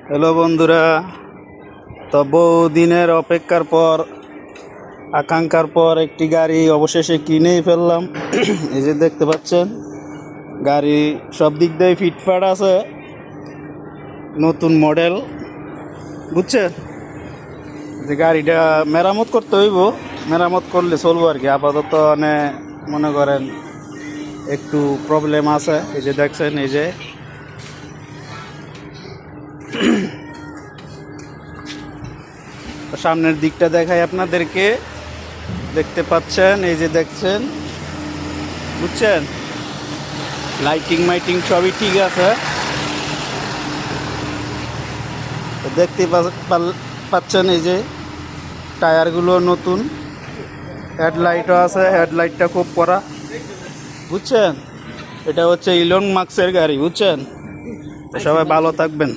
Hello বন্ধুরা, তো বহুদিনের অপেক্ষার পর আকাঙ্ক্ষার পর একটি গাড়ি অবশেষে কিনেই ফেললাম। এই যে দেখতে পাচ্ছেন, গাড়ি সব দিক দিয়ে ফিটফাট আছে, নতুন মডেল, বুঝছেন। যে গাড়িটা মেরামত করতে হইব, মেরামত করলে চলবো আর কি। আপাতত মনে করেন একটু প্রবলেম আছে। এই যে দেখছেন, এই যে সামনের দিকটা দেখাই আপনাদেরকে, দেখতে পাচ্ছেন, এই যে দেখছেন, বুঝছেন, লাইটিং মাইটিং সবই ঠিক আছে। তো দেখতে পাচ্ছেন, এই যে টায়ারগুলো নতুন, হেডলাইটও আছে, হেডলাইটটা খুব কড়া, বুঝছেন। এটা হচ্ছে ইলন মাস্কের গাড়ি, বুঝছেন। তো সবাই ভালো থাকবেন।